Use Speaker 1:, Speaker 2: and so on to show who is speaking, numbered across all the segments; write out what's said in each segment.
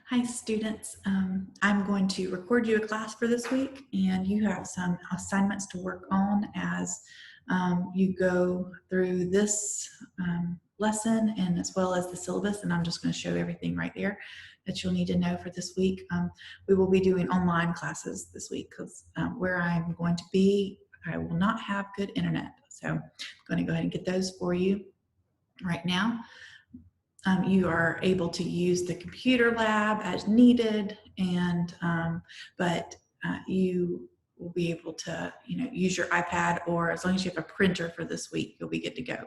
Speaker 1: Hi students, I'm going to record you a class for this week and you have some assignments to work on as you go through this lesson and as well as the syllabus, and I'm just going to show everything right there that you'll need to know for this week. We will be doing online classes this week because where I'm going to be, I will not have good internet. So I'm going to go ahead and get those for you right now. You are able to use the computer lab as needed, and but you will be able to use your iPad, or as long as you have a printer for this week, you'll be good to go.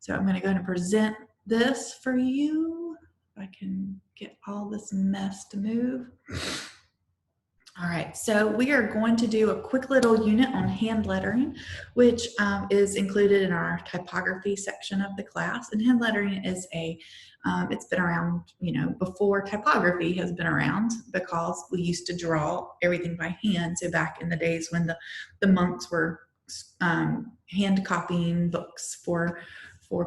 Speaker 1: So I'm going to go ahead and present this for you. If I can get all this mess to move. All right, so we are going to do a quick little unit on hand lettering, which is included in our typography section of the class. And hand lettering is it's been around, before typography has been around, because we used to draw everything by hand. So back in the days when the monks were hand copying books for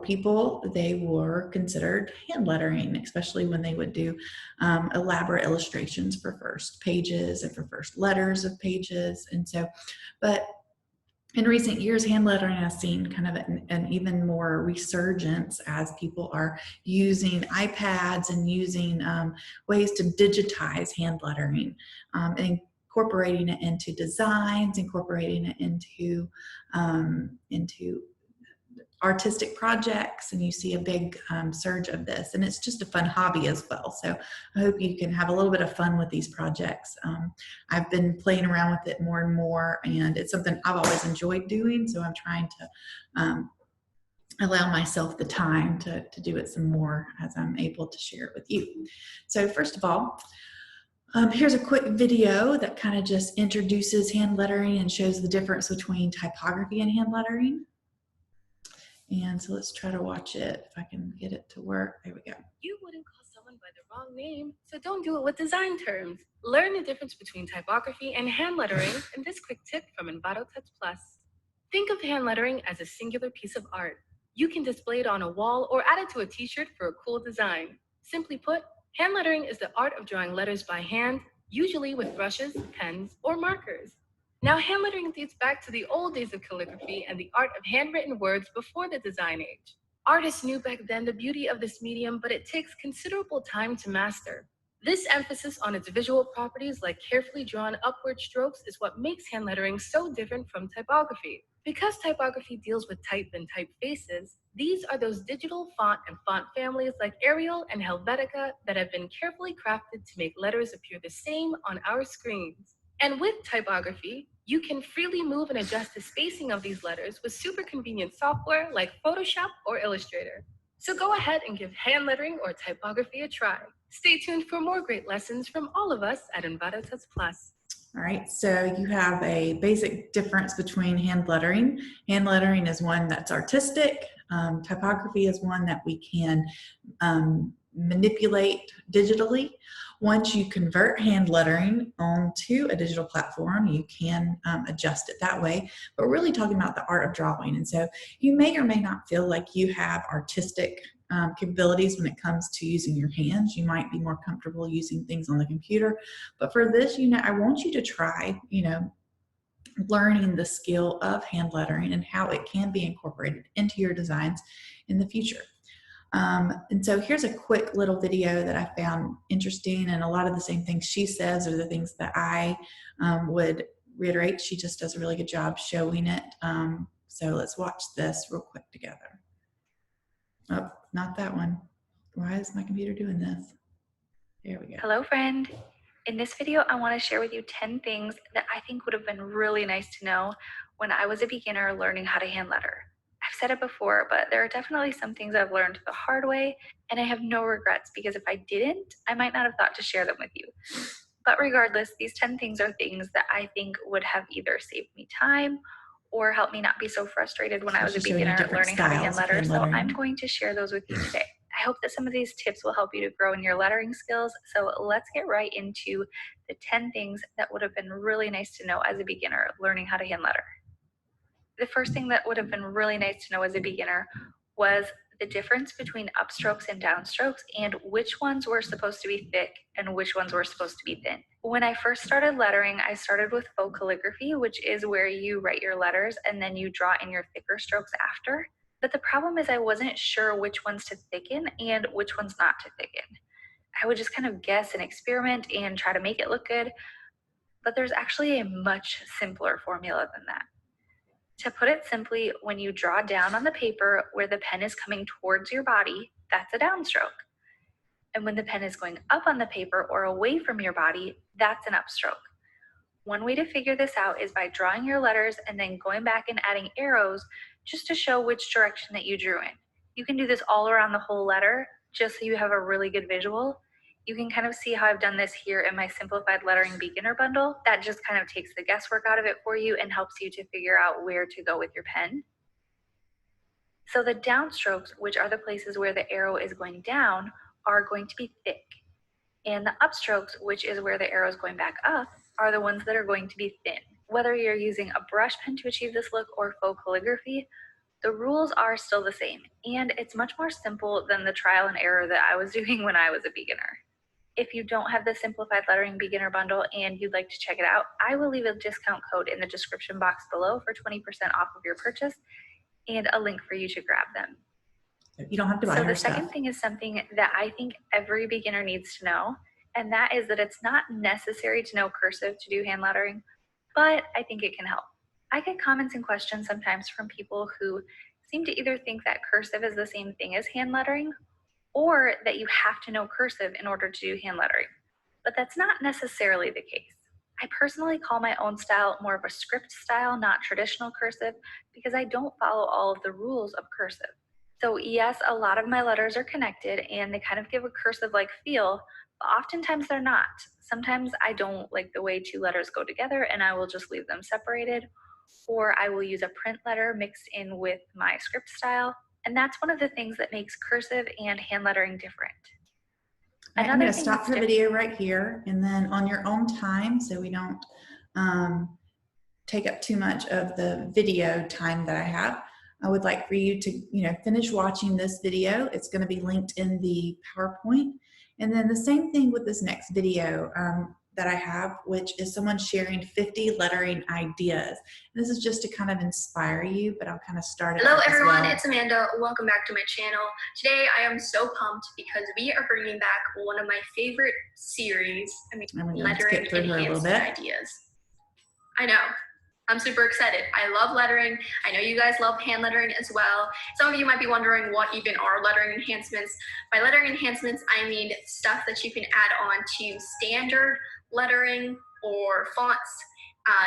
Speaker 1: people, they were considered hand lettering, especially when they would do elaborate illustrations for first pages and for first letters of pages. And so, but in recent years, hand lettering has seen kind of an even more resurgence as people are using iPads and using ways to digitize hand lettering, and incorporating it into designs, incorporating it into artistic projects, and you see a big surge of this, and it's just a fun hobby as well. So I hope you can have a little bit of fun with these projects. I've been playing around with it more and more, and it's something I've always enjoyed doing, so I'm trying to allow myself the time to do it some more as I'm able to share it with you. So first of all, here's a quick video that kind of just introduces hand lettering and shows the difference between typography and hand lettering. And so let's try to watch it, if I can get it to work. There we go.
Speaker 2: You wouldn't call someone by the wrong name, so don't do it with design terms. Learn the difference between typography and hand lettering in this quick tip from Envato Touch Plus. Think of hand lettering as a singular piece of art. You can display it on a wall or add it to a t-shirt for a cool design. Simply put, hand lettering is the art of drawing letters by hand, usually with brushes, pens, or markers. Now, hand lettering dates back to the old days of calligraphy and the art of handwritten words before the design age. Artists knew back then the beauty of this medium, but it takes considerable time to master. This emphasis on its visual properties, like carefully drawn upward strokes, is what makes hand lettering so different from typography. Because typography deals with type and typefaces, these are those digital font and font families like Arial and Helvetica that have been carefully crafted to make letters appear the same on our screens. And with typography, you can freely move and adjust the spacing of these letters with super convenient software like Photoshop or Illustrator. So go ahead and give hand lettering or typography a try. Stay tuned for more great lessons from all of us at Envato Touch Plus.
Speaker 1: All right, so you have a basic difference between hand lettering. Hand lettering is one that's artistic. Typography is one that we can manipulate digitally. Once you convert hand lettering onto a digital platform, you can adjust it that way. But we're really talking about the art of drawing. And so you may or may not feel like you have artistic capabilities when it comes to using your hands. You might be more comfortable using things on the computer. But for this, I want you to try, learning the skill of hand lettering and how it can be incorporated into your designs in the future. And so here's a quick little video that I found interesting, and a lot of the same things she says are the things that I would reiterate. She just does a really good job showing it. So let's watch this real quick together. Oh, not that one. Why is my computer doing this? There we go.
Speaker 3: Hello, friend. In this video, I want to share with you 10 things that I think would have been really nice to know when I was a beginner learning how to hand letter. I've said it before, but there are definitely some things I've learned the hard way, and I have no regrets because if I didn't, I might not have thought to share them with you. But regardless, these 10 things are things that I think would have either saved me time or helped me not be so frustrated when I was a beginner learning how to hand letter. So I'm going to share those with you today. I hope that some of these tips will help you to grow in your lettering skills. So let's get right into the 10 things that would have been really nice to know as a beginner learning how to hand letter. The first thing that would have been really nice to know as a beginner was the difference between upstrokes and downstrokes and which ones were supposed to be thick and which ones were supposed to be thin. When I first started lettering, I started with faux calligraphy, which is where you write your letters and then you draw in your thicker strokes after. But the problem is I wasn't sure which ones to thicken and which ones not to thicken. I would just kind of guess and experiment and try to make it look good, but there's actually a much simpler formula than that. To put it simply, when you draw down on the paper where the pen is coming towards your body, that's a downstroke. And when the pen is going up on the paper or away from your body, that's an upstroke. One way to figure this out is by drawing your letters and then going back and adding arrows just to show which direction that you drew in. You can do this all around the whole letter just so you have a really good visual. You can kind of see how I've done this here in my Simplified Lettering Beginner Bundle. That just kind of takes the guesswork out of it for you and helps you to figure out where to go with your pen. So the downstrokes, which are the places where the arrow is going down, are going to be thick. And the upstrokes, which is where the arrow is going back up, are the ones that are going to be thin. Whether you're using a brush pen to achieve this look or faux calligraphy, the rules are still the same. And it's much more simple than the trial and error that I was doing when I was a beginner. If you don't have the Simplified Lettering Beginner Bundle and you'd like to check it out, I will leave a discount code in the description box below for 20% off of your purchase and a link for you to grab them.
Speaker 1: You don't have to buy
Speaker 3: So
Speaker 1: her
Speaker 3: the
Speaker 1: stuff.
Speaker 3: second thing is something that I think every beginner needs to know, and that is that it's not necessary to know cursive to do hand lettering, but I think it can help. I get comments and questions sometimes from people who seem to either think that cursive is the same thing as hand lettering or that you have to know cursive in order to do hand lettering, but that's not necessarily the case. I personally call my own style more of a script style, not traditional cursive, because I don't follow all of the rules of cursive. So yes, a lot of my letters are connected and they kind of give a cursive-like feel, but oftentimes they're not. Sometimes I don't like the way two letters go together and I will just leave them separated, or I will use a print letter mixed in with my script style. And that's one of the things that makes cursive and hand lettering different.
Speaker 1: All right, I'm going to stop the video right here, and then on your own time, so we don't take up too much of the video time that I have, I would like for you to finish watching this video. It's going to be linked in the PowerPoint. And then the same thing with this next video that I have, which is someone sharing 50 lettering ideas. And this is just to kind of inspire you, but I'll kind of start it.
Speaker 4: Hello everyone, it's Amanda. Welcome back to my channel. Today I am so pumped because we are bringing back one of my favorite series, lettering enhancement ideas. I know. I'm super excited. I love lettering. I know you guys love hand lettering as well. Some of you might be wondering what even are lettering enhancements. By lettering enhancements, I mean stuff that you can add on to standard lettering or fonts,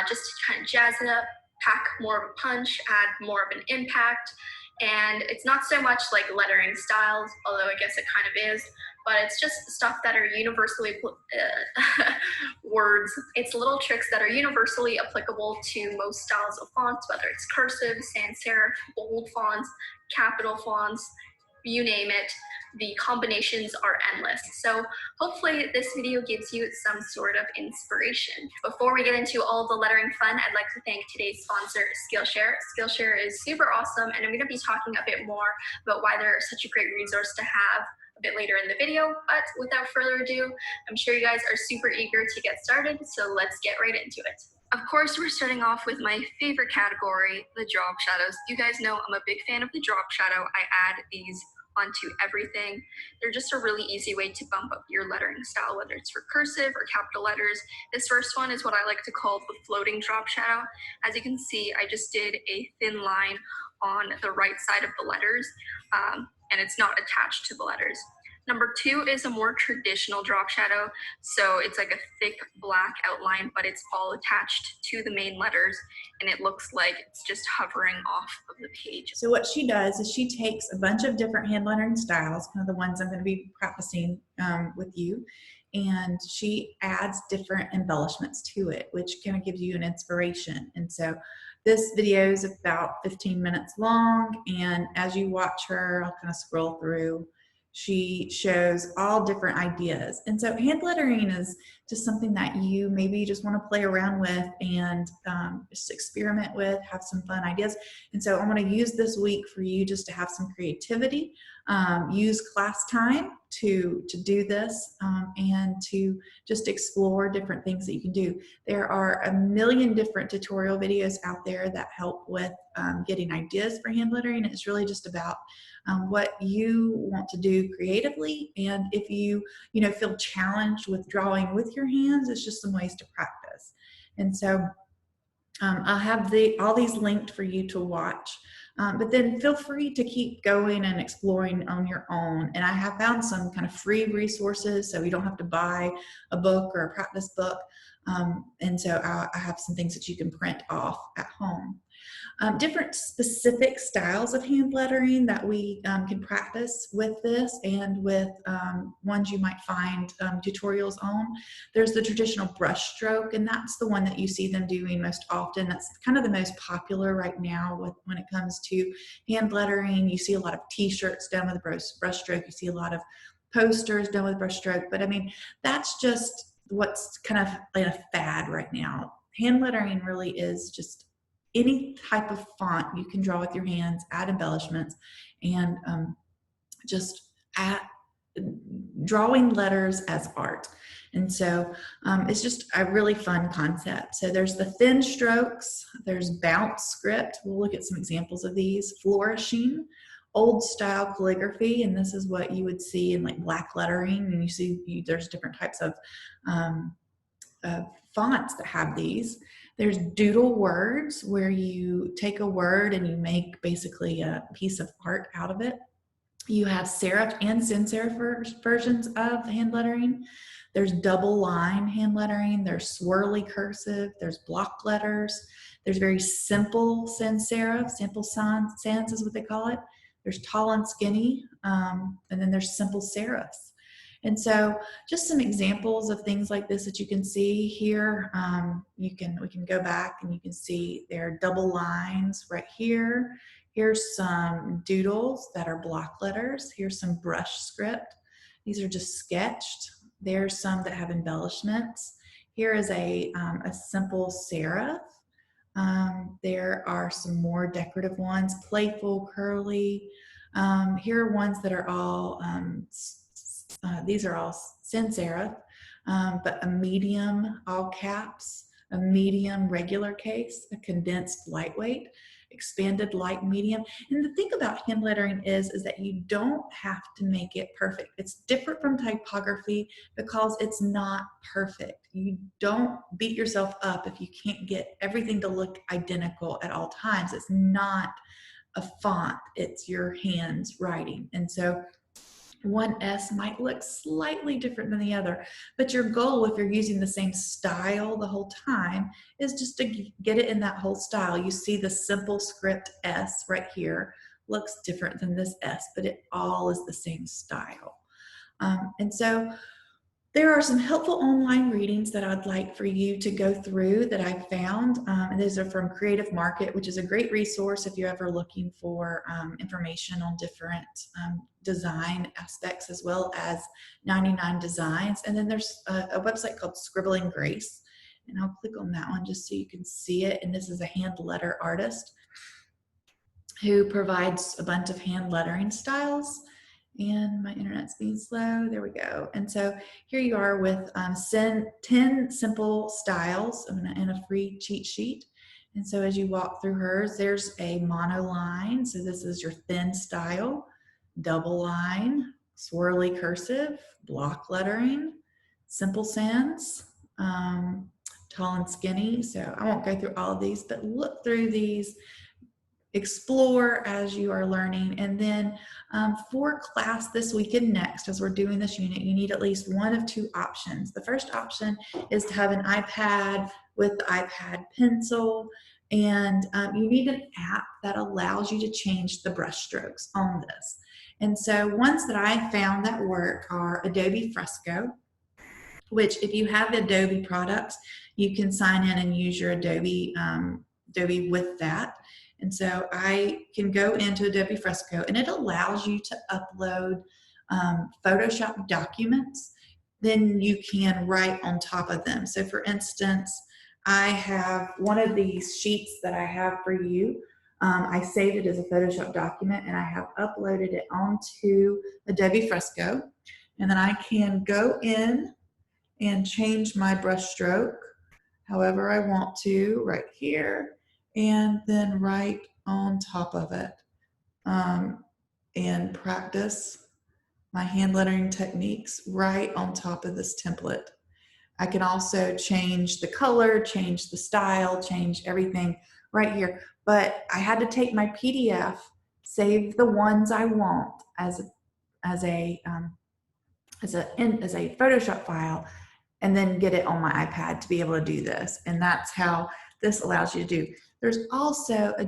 Speaker 4: just to kind of jazz it up, pack more of a punch, add more of an impact. And it's not so much like lettering styles, although I guess it kind of is, but it's just stuff that are universally, words. It's little tricks that are universally applicable to most styles of fonts, whether it's cursive, sans serif, bold fonts, capital fonts, you name it. The combinations are endless. So hopefully this video gives you some sort of inspiration. Before we get into all the lettering fun, I'd like to thank today's sponsor, Skillshare. Skillshare is super awesome, and I'm going to be talking a bit more about why they're such a great resource to have a bit later in the video. But without further ado, I'm sure you guys are super eager to get started, so let's get right into it. Of course, we're starting off with my favorite category, the drop shadows. You guys know I'm a big fan of the drop shadow. I add these onto everything. They're just a really easy way to bump up your lettering style, whether it's for cursive or capital letters. This first one is what I like to call the floating drop shadow. As you can see, I just did a thin line on the right side of the letters, and it's not attached to the letters. Number two is a more traditional drop shadow. So it's like a thick black outline, but it's all attached to the main letters, and it looks like it's just hovering off of the page.
Speaker 1: So what she does is she takes a bunch of different hand lettering styles, kind of the ones I'm going to be practicing with you, and she adds different embellishments to it, which kind of gives you an inspiration. And so this video is about 15 minutes long, and as you watch her, I'll kind of scroll through. She shows all different ideas. And so hand lettering is just something that you maybe just want to play around with and just experiment with, have some fun ideas. And so I'm going to use this week for you just to have some creativity, use class time to do this, and to just explore different things that you can do. There are a million different tutorial videos out there that help with getting ideas for hand lettering. It's really just about what you want to do creatively, and if you feel challenged with drawing with your hands, it's just some ways to practice. And so I'll have all these linked for you to watch. But then feel free to keep going and exploring on your own. And I have found some kind of free resources, so you don't have to buy a book or a practice book. And so I have some things that you can print off at home. Different specific styles of hand lettering that we can practice with this, and with ones you might find tutorials on. There's the traditional brush stroke, and that's the one that you see them doing most often. That's kind of the most popular right now when it comes to hand lettering. You see a lot of t-shirts done with brush stroke. You see a lot of posters done with brush stroke. But I mean, that's just what's kind of like a fad right now. Hand lettering really is just any type of font you can draw with your hands, add embellishments, and just drawing letters as art. And so it's just a really fun concept. So there's the thin strokes, there's bounce script. We'll look at some examples of these. Flourishing, old style calligraphy, and this is what you would see in like black lettering, and you see there's different types of fonts that have these. There's doodle words, where you take a word and you make basically a piece of art out of it. You have serif and sans serif versions of hand lettering. There's double line hand lettering. There's swirly cursive. There's block letters. There's very simple sans serif. Simple sans is what they call it. There's tall and skinny, and then there's simple serifs. And so just some examples of things like this that you can see here. We can go back and you can see there are double lines right here. Here's some doodles that are block letters. Here's some brush script. These are just sketched. There's some that have embellishments. Here is a simple serif. There are some more decorative ones, playful, curly. Here are ones that are all these are all sans serif, but a medium all caps, a medium regular case, a condensed lightweight, expanded light medium. And the thing about hand lettering is that you don't have to make it perfect. It's different from typography because it's not perfect. You don't beat yourself up if you can't get everything to look identical at all times. It's not a font, it's your hands writing. And so one S might look slightly different than the other, but your goal, if you're using the same style the whole time, is just to get it in that whole style. You see the simple script S right here looks different than this S, but it all is the same style. And so there are some helpful online readings that I'd like for you to go through that I found, and those are from Creative Market, which is a great resource if you're ever looking for information on different design aspects, as well as 99 Designs. And then there's a website called Scribbling Grace, and I'll click on that one just so you can see it. And this is a hand letter artist who provides a bunch of hand lettering styles. And my internet's being slow. There we go. And so here you are with 10 simple styles and a free cheat sheet. And so as you walk through hers, there's a monoline. So this is your thin style, double line, swirly cursive, block lettering, simple sans, tall and skinny. So I won't go through all of these, but look through these, explore as you are learning. And then for class this week and next, as we're doing this unit, you need at least one of two options. The first option is to have an iPad with the iPad pencil, and you need an app that allows you to change the brush strokes on this. And so ones that I found that work are Adobe Fresco, which if you have Adobe products, you can sign in and use your Adobe with that. And so I can go into Adobe Fresco, and it allows you to upload Photoshop documents then you can write on top of them. So for instance, I have one of these sheets that I have for you. I saved it as a Photoshop document and I have uploaded it onto Adobe Fresco. And then I can go in and change my brush stroke however I want to right here, and then right on top of it, and practice my hand lettering techniques right on top of this template. I can also change the color, change the style, change everything right here. But I had to take my PDF, save the ones I want as a Photoshop file, and then get it on my iPad to be able to do this. And that's how this allows you to do. There's also a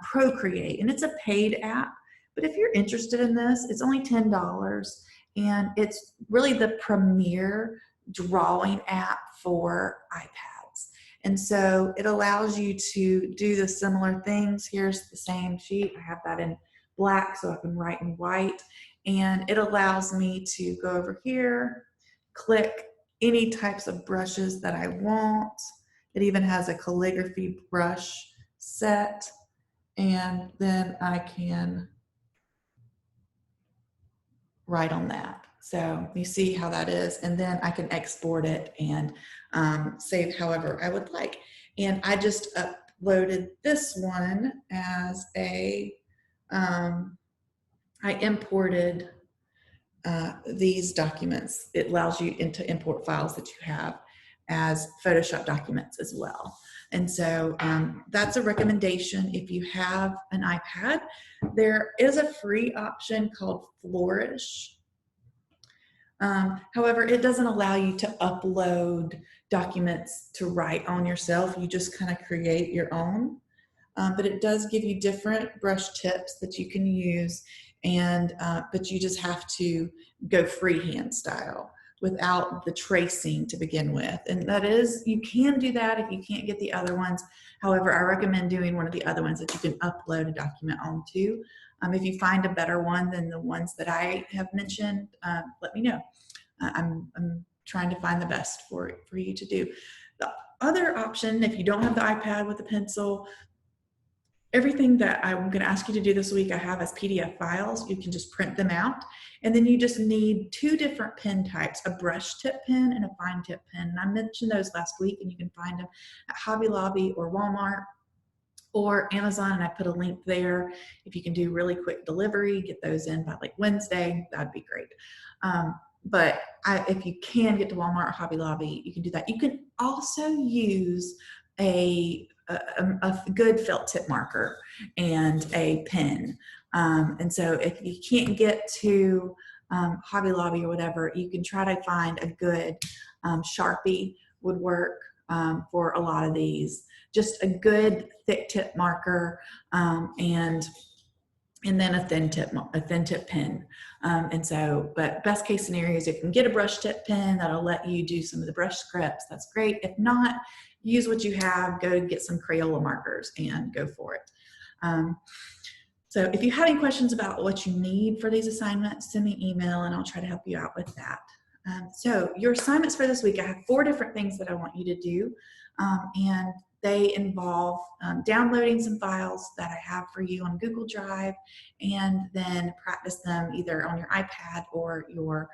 Speaker 1: Procreate, and it's a paid app. But if you're interested in this, it's only $10, and it's really the premier drawing app for iPads. And so it allows you to do the similar things. Here's the same sheet. I have that in black so I can write in white. And it allows me to go over here, click any types of brushes that I want. It even has a calligraphy brush set, and then I can write on that. So you see how that is, and then I can export it and save however I would like. And I just uploaded this one as a, I imported these documents. It allows you to import files that you have as Photoshop documents as well. And so that's a recommendation if you have an iPad. There is a free option called Flourish. However, it doesn't allow you to upload documents to write on yourself. You just kind of create your own. But it does give you different brush tips that you can use, and but you just have to go freehand style without the tracing to begin with. And that is, you can do that if you can't get the other ones. However, I recommend doing one of the other ones that you can upload a document onto. If you find a better one than the ones that I have mentioned, let me know. I'm trying to find the best for you to do. The other option, if you don't have the iPad with the pencil, everything that I'm going to ask you to do this week, I have as PDF files. You can just print them out. And then you just need two different pen types, a brush tip pen and a fine tip pen. And I mentioned those last week, and you can find them at Hobby Lobby or Walmart or Amazon. And I put a link there. If you can do really quick delivery, get those in by like Wednesday, that'd be great. But if you can get to Walmart or Hobby Lobby, you can do that. You can also use a good felt tip marker and a pen. And so if you can't get to Hobby Lobby or whatever, you can try to find a good Sharpie would work for a lot of these. Just a good thick tip marker and then a thin tip pen. And so, but best case scenario is if you can get a brush tip pen that'll let you do some of the brush scripts, that's great. If not, use what you have, go get some Crayola markers and go for it. So if you have any questions about what you need for these assignments, send me an email and I'll try to help you out with that. So your assignments for this week, I have 4 different things that I want you to do. And they involve downloading some files that I have for you on Google Drive, and then practice them either on your iPad or your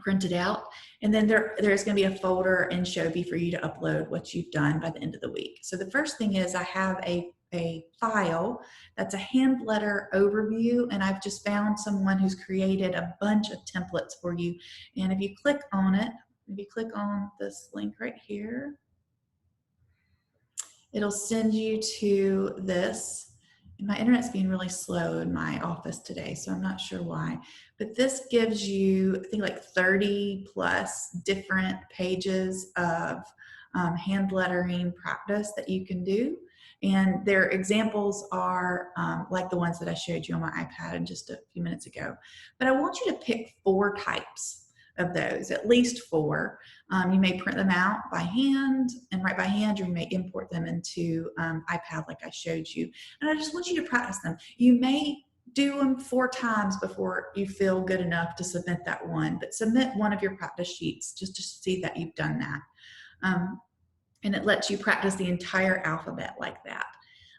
Speaker 1: printed out. And then there's going to be a folder in Shovie for you to upload what you've done by the end of the week. So the first thing is I have a file that's a hand letter overview, and I've just found someone who's created a bunch of templates for you. And if you click on it, if you click on this link right here, it'll send you to this. And my internet's being really slow in my office today, so I'm not sure why. But this gives you, I think, like 30 plus different pages of hand lettering practice that you can do. And their examples are like the ones that I showed you on my iPad just a few minutes ago. But I want you to pick 4 types of those, at least 4. You may print them out by hand and write by hand, or you may import them into iPad like I showed you. And I just want you to practice them. You may do them 4 times before you feel good enough to submit that one, but submit one of your practice sheets just to see that you've done that. And it lets you practice the entire alphabet like that.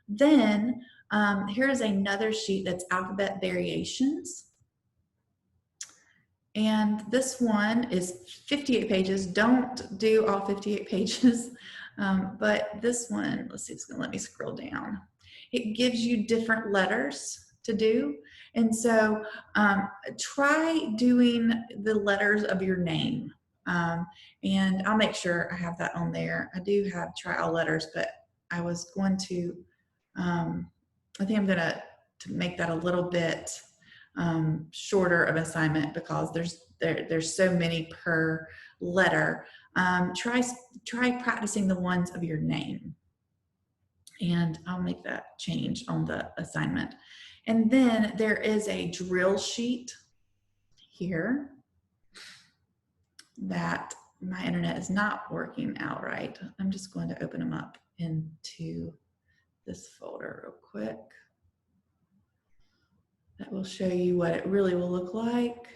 Speaker 1: Then here is another sheet that's alphabet variations. And this one is 58 pages. Don't do all 58 pages, but this one, let's see, it's gonna let me scroll down. It gives you different letters to do. And so try doing the letters of your name. And I'll make sure I have that on there. I do have try all letters, but I was going to, I think I'm gonna to make that a little bit shorter of assignment because there's so many per letter. Try practicing the ones of your name, and I'll make that change on the assignment. And then there is a drill sheet here that my internet is not working out right. I'm just going to open them up into this folder real quick. That will show you what it really will look like.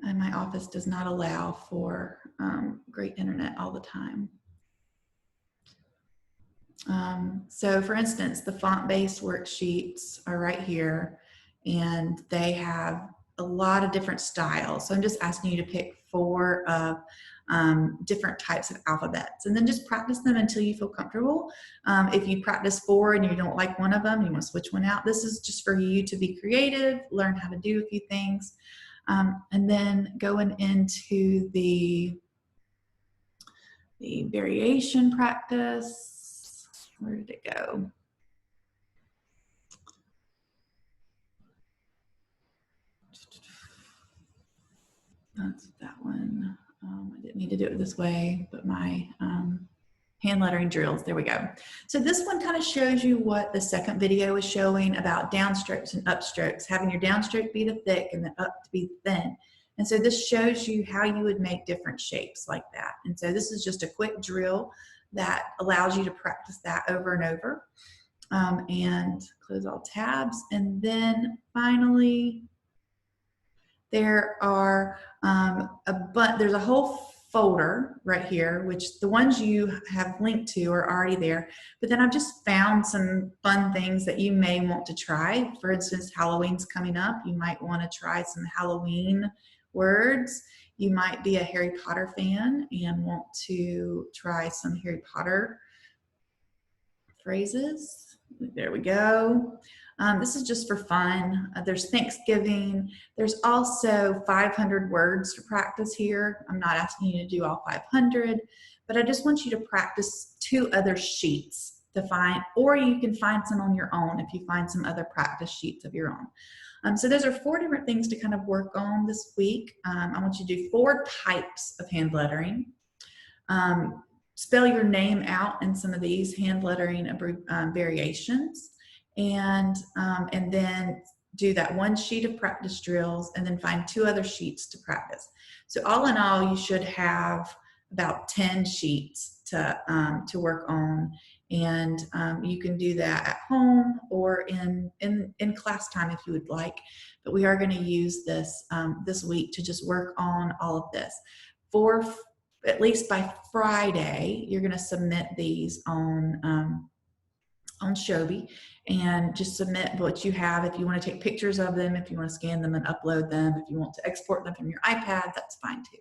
Speaker 1: And my office does not allow for great internet all the time. So for instance, the font-based worksheets are right here, and they have a lot of different styles. So I'm just asking you to pick 4 of different types of alphabets, and then just practice them until you feel comfortable. If you practice 4 and you don't like one of them, you want to switch one out. This is just for you to be creative, learn how to do a few things. And then going into the variation practice, where did it go? That's that one. I didn't need to do it this way, but my hand lettering drills, there we go. So this one kind of shows you what the second video is showing about downstrokes and upstrokes, having your downstroke be the thick and the up to be thin. And so this shows you how you would make different shapes like that. And so this is just a quick drill that allows you to practice that over and over. And close all tabs. And then finally, there are there's a whole folder right here, which the ones you have linked to are already there. But then I've just found some fun things that you may want to try. For instance, Halloween's coming up. You might want to try some Halloween words. You might be a Harry Potter fan and want to try some Harry Potter phrases. There we go. This is just for fun. There's Thanksgiving. There's also 500 words to practice here. I'm not asking you to do all 500, but I just want you to practice 2 other sheets to find, or you can find some on your own if you find some other practice sheets of your own. So those are 4 different things to kind of work on this week. I want you to do 4 types of hand lettering. Spell your name out in some of these hand lettering variations. And then do that 1 sheet of practice drills and then find 2 other sheets to practice. So all in all, you should have about 10 sheets to work on. And you can do that at home or in class time if you would like. But we are going to use this this week to just work on all of this. For at least by Friday, you're going to submit these on Shobi, and just submit what you have. If you want to take pictures of them, if you want to scan them and upload them, if you want to export them from your iPad, that's fine too.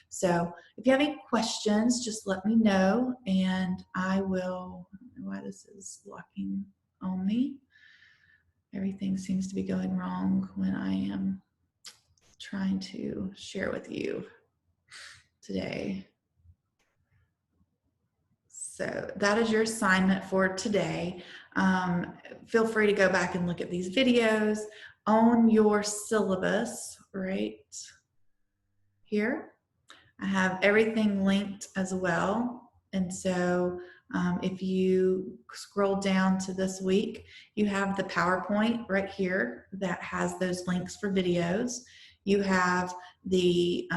Speaker 1: So if you have any questions, just let me know, and I will. I don't know why this is locking on me. Everything seems to be going wrong when I am trying to share with you today. So that is your assignment for today. Feel free to go back and look at these videos on your syllabus right here. I have everything linked as well. And so if you scroll down to this week, you have the PowerPoint right here that has those links for videos. You have the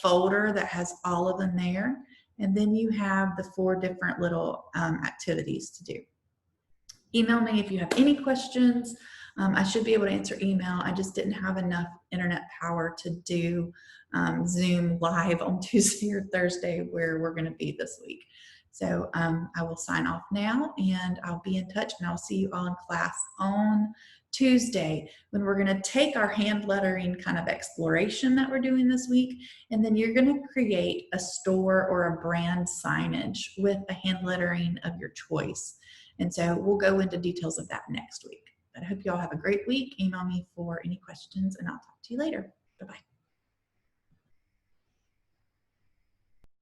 Speaker 1: folder that has all of them there. And then you have the 4 different little activities to do. email me if you have any questions. I should be able to answer email. I just didn't have enough internet power to do Zoom live on Tuesday or Thursday where we're going to be this week. So I will sign off now, and I'll be in touch, and I'll see you all in class on Tuesday when we're going to take our hand lettering kind of exploration that we're doing this week, and then you're going to create a store or a brand signage with a hand lettering of your choice. And so we'll go into details of that next week. But I hope you all have a great week. Email me for any questions, and I'll talk to you later.